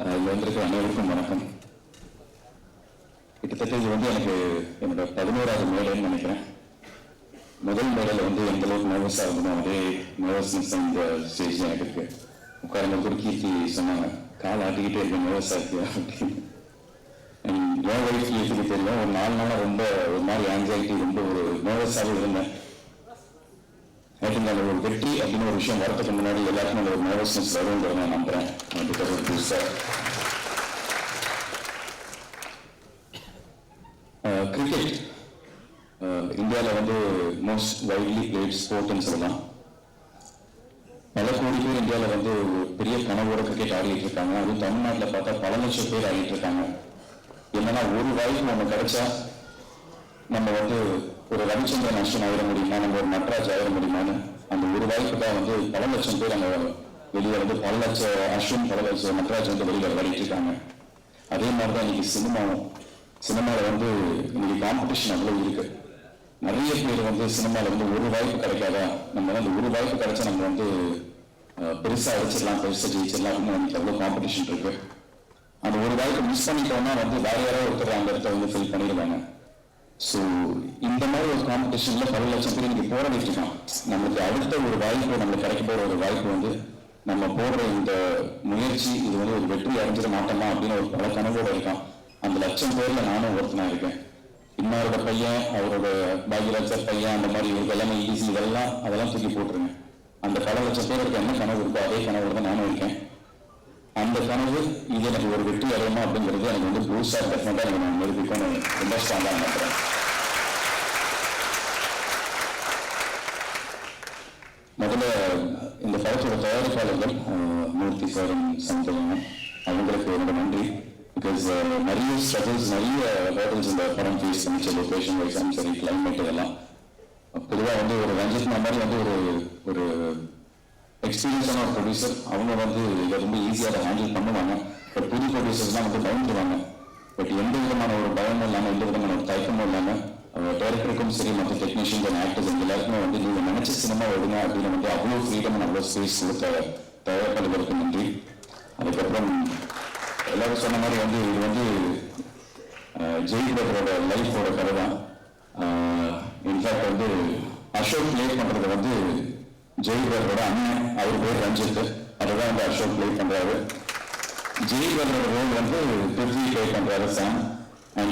வந்திருக்கிற அனைவருக்கும் வணக்கம். கிட்டத்தட்ட இது வந்து எனக்கு என்னோட 11வது மேடைன்னு நினைக்கிறேன். முதல் மேடையில் வந்து எந்த அளவுக்கு நர்வஸாக இருந்தோம், அதே நர்வஸ்னஸ் இந்த ஸ்டேஜ் எனக்கு இருக்கு. உட்காருங்க கூட கீர்த்தி சொன்னாங்க, கால் ஆட்டிக்கிட்டே இருக்க நர்வஸாக இருக்கு அப்படின்னு. என் வயசு எப்படி தெரியும், ஒரு 4 நாளாக ரொம்ப ஒரு மாதிரி ஆங்ஸைட்டி, ரொம்ப ஒரு நர்வஸாகவே இருந்தேன். அந்த ஒரு வெற்றி அப்படின்னு ஒரு விஷயம் வரதுக்கு முன்னாடி எல்லாருக்கும் அந்த ஒரு நர்வஸ்னஸ் வருங்கிறத நான் நம்புறேன். கிரிக்கெட் இந்தியாவில் வந்து மோஸ்ட் வைட்லி பிளேட் ஸ்போர்ட்னு சொல்லலாம். பல கோடி பேர் இந்தியாவில் வந்து பெரிய கனவோட கிரிக்கெட் ஆடிட்டு இருக்காங்க. அதுவும் தமிழ்நாட்டில் பார்த்தா பல லட்சம் பேர் ஆடிட்டு இருக்காங்க. என்னன்னா ஒரு வாய்ப்பு ஒன்று கிடைச்சா நம்ம வந்து ஒரு ரவிச்சந்திரன் அஸ்வின் ஆயிட முடியுமா, நம்ம ஒரு நட்ராஜ் ஆயிட முடியுமான்னு அந்த ஒரு வாய்ப்பு தான் வந்து பல லட்சம் பேர் அங்கே வெளியே வந்து பல லட்சம் அஸ்வின் பல லட்சம் நட்ராஜ் வந்து வெளியில் விளையாடிட்டு இருக்காங்க. அதே மாதிரி தான் இன்னைக்கு சினிமாவில் வந்து இன்னைக்கு காம்படிஷன் அவ்வளோ இருக்கு. நிறைய பேர் வந்து சினிமாவில் வந்து ஒரு வாய்ப்பு கிடைக்காதா, நம்ம வந்து ஒரு வாய்ப்பு கிடைச்சா நம்ம வந்து பெருசாக அடிச்சிடலாம், பெருசாக ஜெயிச்சிடலாம் அப்படின்னு நமக்கு அவ்வளோ காம்படிஷன் இருக்கு. அந்த ஒரு வாய்ப்பு மிஸ் பண்ணிட்டோம்னா வந்து வேற யாராவது ஒருத்தர் அந்த இடத்த வந்து ஃபில் பண்ணிடுவாங்க. ஸோ இந்த மாதிரி ஒரு காம்படிஷன்ல பல லட்சம் பேர் இன்னைக்கு போராடிட்டு இருக்கான். நம்மளுக்கு அடுத்த ஒரு வாய்ப்பு, நம்மளுக்கு கிடைக்க போற ஒரு வாய்ப்பு வந்து நம்ம போடுற இந்த முயற்சி இது வந்து ஒரு வெற்றி அடைஞ்சிட மாட்டோமா அப்படின்னு ஒரு பல கனவோட இருக்கான். அந்த லட்சம் பேர்ல நானும் ஒருத்தனா இருக்கேன். இன்னொருட பையன், அவரோட பாக்யராஜர் பையன், அந்த மாதிரி இவருக்கு எல்லாமே ஈஸி, அதெல்லாம் தூக்கி போட்டுருங்க. அந்த பல லட்சம் பேருக்கு என்ன கனவு இருக்கோ அதே கனவோட தான் நானும் இருக்கேன். அந்த கனவு இது எனக்கு ஒரு வெற்றி அடையுமா அப்படிங்கிறது எனக்கு வந்து ப்ளூ ஸ்டார் டெஃபினட்டா எனக்கு நான் நிரூபிக்கணும் ரொம்ப ஸ்ட்ராங்காக நினைக்கிறேன். முதல்ல இந்த படத்தோட தயாரிப்பாளர்கள் மூர்த்தி சாரும் சந்தேகம் அவங்களுக்கு என்னோட நன்றி. பிகாஸ் நிறைய ஸ்ட்ரகிள்ஸ், நிறைய ஹேர்டல்ஸ் இந்த படம் ஃபேஸ் பண்ணிச்சு. லொகேஷன் வைஸாலும் சரி, கிளைமேட் இதெல்லாம். பொதுவாக வந்து ஒரு ரஞ்சித் மாதிரி வந்து ஒரு எக்ஸ்பீரியன்ஸான ஒரு ப்ரொடியூசர், அவங்க வந்து இதை ரொம்ப ஈஸியாக அதை ஹேண்டில் பண்ணுவாங்க. பட் புது ப்ரொடியூசர்ஸ்லாம் வந்து பயந்துருவாங்க. பட் எந்த விதமான ஒரு பயமும் இல்லாமல், எந்த விதமான ஒரு தயக்கமும் இல்லாமல் டைரக்டருக்கும் சரி, மற்ற டெக்னீஷியன்ஸ் அண்ட் ஆக்டர்ஸ் எல்லாருக்குமே வந்து நீங்கள் நினைச்ச சினிமா எடுங்க அப்படின்னு வந்து அவ்வளோ ஃப்ரீடம் அவ்வளோ ஸ்பேஸ் கொடுத்த தயாரிப்பாளர்களுக்கு நன்றி. அதுக்கப்புறம் எல்லாரும் சொன்ன மாதிரி வந்து இது வந்து ஜெயிலரோட லைஃபோட கதை தான். இன்ஃபேக்ட் வந்து அசோக் பிளே பண்ணுறது வந்து ஜெயிலரோட அண்ணன், அவர் பேர் ரஞ்சித், அதுதான் வந்து அசோக் பிளே பண்றாரு. ஜெயிலரோட ரோல் வந்து பிருத்வி பிளே பண்றாரு சாம்.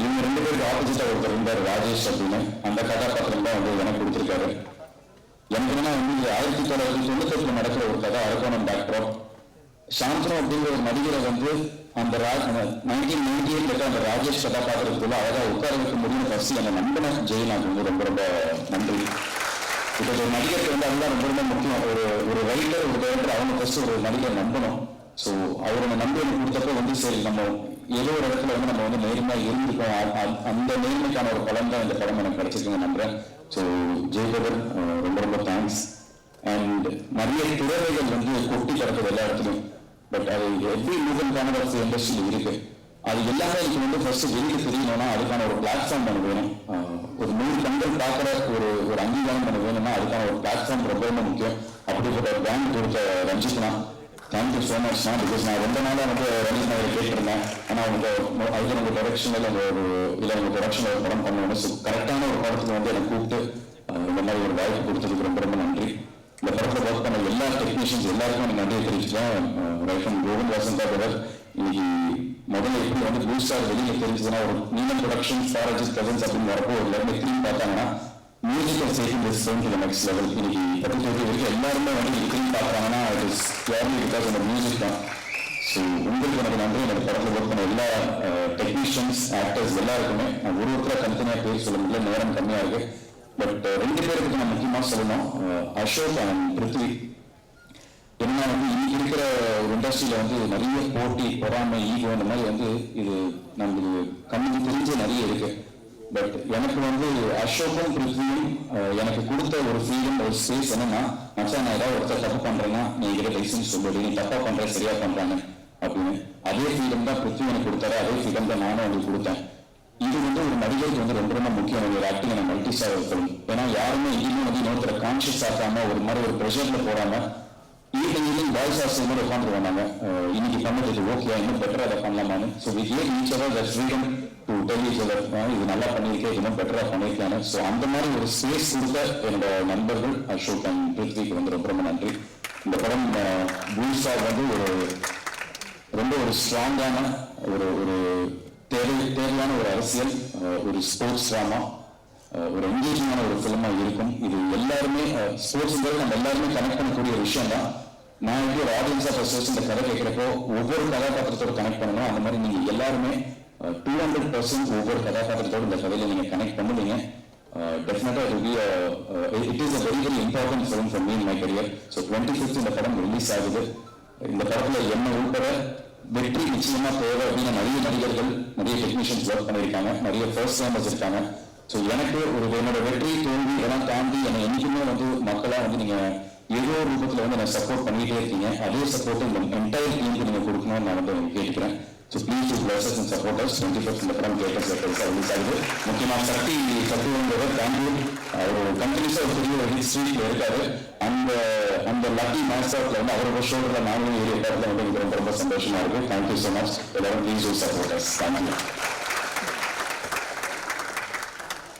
இவங்க 2 பேருக்கு ஆப்போசிட்டா ஒருத்தர் இருந்தார் ராஜேஷ் அப்படின்னு. அந்த கதாபாத்திரம் தான் வந்து எனக்கு கொடுத்துருக்காரு. எனக்கு என்ன வந்து 1998 நடக்கிற ஒரு கதை, அரக்கோணம் டாக்டர் சாந்தனம் அப்படிங்கிற ஒரு நடிகரை வந்து அந்த 1998 அந்த ராஜேஷ் கதாபாத்திரத்துக்குள்ள அழகாக உட்கார வைக்க முடியும். ஃபர்ஸ்ட் அந்த நண்பனை ஜெயிலாக்கு வந்து ரொம்ப ரொம்ப நன்றி. இப்போ ஒரு நடிகருக்கு வந்து அதுதான் ரொம்ப ரொம்ப முக்கியம். ஒரு ரைட்டர், ஒரு டைரக்டர் அவங்க ஃபர்ஸ்ட் ஒரு நடிகர் நம்பணும். ஸோ அவரோட நம்பி எனக்கு கொடுத்தப்போ வந்து சரி நம்ம ஏதோ ஒரு இடத்துல வந்து நம்ம வந்து நேர்மையாக இருந்திருக்கோம். அந்த நேர்மைக்கான ஒரு பலன் தான் இந்த படம் எனக்கு கிடைச்சிருக்குங்க நம்புறேன். ஸோ ஜெயபகர் ரொம்ப ரொம்ப தேங்க்ஸ். அண்ட் நிறைய திறமைகள் வந்து கொட்டி கிடக்குது எல்லா இடத்துலையும். பட் அது எப்படி மூவன் காமராஜ் இண்டஸ்ட்ரியில் இருக்கு, அது எல்லாமே எனக்கு வந்து ஃபர்ஸ்ட் வெளியில் தெரியணும்னா அதுக்கான ஒரு பிளாட்ஃபார்ம் நமக்கு வேணும். ஒரு 100 கண்கள் பார்க்குற ஒரு அங்கீகாரம் நமக்கு வேணும்னா அதுக்கான ஒரு பிளாட்ஃபார்ம் ரொம்ப ரொம்ப முக்கியம். அப்படிப்பட்ட ஒரு பேங்க் கொடுத்த ரஞ்சித்னா தேங்க்யூ ஸோ மச்னா. பிகாஸ் நான் ரொம்ப நாளாக வந்து ரஞ்சித் நகரை கேட்டிருந்தேன். ஆனால் அவங்க அதுக்கு நம்ம ப்ரொடக்ஷனில் உங்கள் ப்ரொடக்ஷனில் ஒரு படம் பண்ணணும். ஸோ கரெக்டான ஒரு படத்துக்கு வந்து எனக்கு கூப்பிட்டு இந்த மாதிரி ஒரு வாய்ப்பு கொடுத்ததுக்கு ரொம்ப ரொம்ப நன்றி. இந்த படத்தில் ஒர்க் பண்ண எல்லா டெக்னீஷியன்ஸ் எல்லாருக்கும் எனக்கு நன்றியை தெரிவிச்சுக்கிறேன். ரைஃபன் கோவிந்த் வசந்தா பிரதர் இன்னைக்கு முதல்ல எப்படி வந்து ப்ளூ ஸ்டார் வெளியில் தெரிஞ்சதுன்னா ஒரு நீலம் ப்ரொடக்ஷன் ஃபாரஜிஸ் கசன்ஸ் அப்படின்னு வரப்போ ஒரு எல்லாருமே திரும்பி பார்த்தாங்கன்னா musical chafing this film to the next level. இன்னைக்கு 30 வரைக்கும் எல்லாருமே வந்து திரும்பி பார்க்குறாங்கன்னா இட் இஸ் பியூர்லி பிகாஸ் அந்த மியூசிக் தான். ஸோ உங்களுக்கு எனக்கு நன்றி. எனக்கு படத்தில் ஒர்க் பண்ண எல்லா டெக்னீஷியன்ஸ், ஆக்டர்ஸ் எல்லாருக்குமே நான் ஒருத்தர தனித்தனியாக பேர் சொல்ல முடியல, நேரம் கம்மியாக இருக்கு. பட் 2 பேருக்கு நான் முக்கியமாக சொல்லணும், அசோக் அண்ட் பிருத்வி. என்ன வந்து இன்னைக்கு இருக்கிற ஒரு இண்டஸ்ட்ரியில வந்து நிறைய போட்டி, பொறாமை, ஈகோ இந்த மாதிரி வந்து இது நம்மளுக்கு கண்ணுக்கு தெரிஞ்சு நிறைய இருக்கு. பட் எனக்கு வந்து அசோக்கும் பிருத்வியும் எனக்கு கொடுத்த ஒரு ஃப்ரீடம், ஒரு ஸ்பேஸ் என்னன்னா, மச்சான் நான் ஏதாவது ஒருத்தர் தப்பு பண்றேன்னா நீங்க லைசன்ஸ் சொல்லுவது, நீ தப்பா பண்ற சரியா பண்றாங்க அப்படின்னு. அதே ஃப்ரீடம் தான் பிருத்வி எனக்கு கொடுத்தாரு, அதே ஃப்ரீடம் தான் நானும் அவங்களுக்கு கொடுத்தேன். இது வந்து ஒரு நடிகருக்கு வந்து ரொம்ப ரொம்ப முக்கியம். ஒரு ஆக்டிங் அண்ட் மல்டி ஸ்டார் இருக்கணும். ஏன்னா யாருமே இதுவும் வந்து இன்னொருத்தர கான்சியஸ் ஆகாம ஒரு மாதிரி ஒரு ப்ரெஷர்ல போறாம ஈவினிங் பாய்ஸ் ஹாஸ்டல் கூட உட்காந்துட்டு வந்தாங்க. இன்னைக்கு பண்ணது ஓகே, இன்னும் பெட்டரா அதை பண்ணலாமான்னு. So we gave each other the freedom to tell each other இது நல்லா பண்ணியிருக்கேன், இன்னும் பெட்டரா பண்ணியிருக்காங்க. ஸோ அந்த மாதிரி ஒரு ஸ்பேஸ் கொடுத்த என்னோட நண்பர்கள் அசோக் அண்ட் பிருத்விக்கு வந்து ரொம்ப ரொம்ப நன்றி. இந்த படம் ப்ளூ ஸ்டார் வந்து ரொம்ப ஒரு ஸ்ட்ராங்கான ஒரு தேவையான ஒரு அரசியல், ஒரு ஸ்போர்ட்ஸ் ட்ராமா, ஒரு என்கேஜிங்கான ஒரு ஃபிலிமா இருக்கும். இது எல்லாருமே ஸ்போர்ட்ஸ்ங்கிறது நம்ம எல்லாருமே கனெக்ட் பண்ணக்கூடிய ஒரு விஷயம் தான். நான் எப்படி ஒரு ஆடியன்ஸா ஃபர்ஸ்ட் இந்த கதை கேட்கிறப்போ ஒவ்வொரு கதாபாத்திரத்தோட கனெக்ட் பண்ணணும். அந்த மாதிரி நீங்க எல்லாருமே 200% ஒவ்வொரு கதாபாத்திரத்தோட இந்த கதையில நீங்க கனெக்ட் பண்ணுவீங்க. டெஃபினட்டா it is a very very important film for me in my career. So 25th இந்த படம் ரிலீஸ் ஆகுது. இந்த படத்துல என்ன உட்பட வெற்றி நிச்சயமா தேவை அப்படின்னு நிறைய நடிகர்கள், நிறைய டெக்னீஷியன்ஸ் ஒர்க் பண்ணியிருக்காங்க, நிறைய ஃபர்ஸ்ட் டைமர்ஸ் இருக்காங்க. ஸோ எனக்கு என்னோட வெற்றி தோல்வி இதெல்லாம் தாண்டி என்னை என்னைக்குமே வந்து மக்களா வந்து நீங்க ஏதோ ஒரு ரூபத்துல வந்து நான் சப்போர்ட் பண்ணிட்டே இருக்கீங்க. அதே சப்போர்ட் இந்த என்டையர் டீமுக்கு நீங்க கொடுக்கணும்னு நான் வந்து கேட்டுக்கிறேன். So please to plus us and support us. 25th இந்த படம் தேட்டர்ஸ் ரிலீஸ் ஆகுது. முக்கியமா சக்தி தேங்க்யூ. ஒரு கண்டினியூஸா ஒரு பெரிய ஒரு ஹிஸ்ட்ரியில இருக்காரு. அந்த லக்கி மேட்ச்ல வந்து அவரோட ஷோல்டர்ல நானும் ஏரியா வந்து எனக்கு ரொம்ப ரொம்ப சந்தோஷமா இருக்கு. Thank you so much. எல்லாரும் please to support us. Thank you.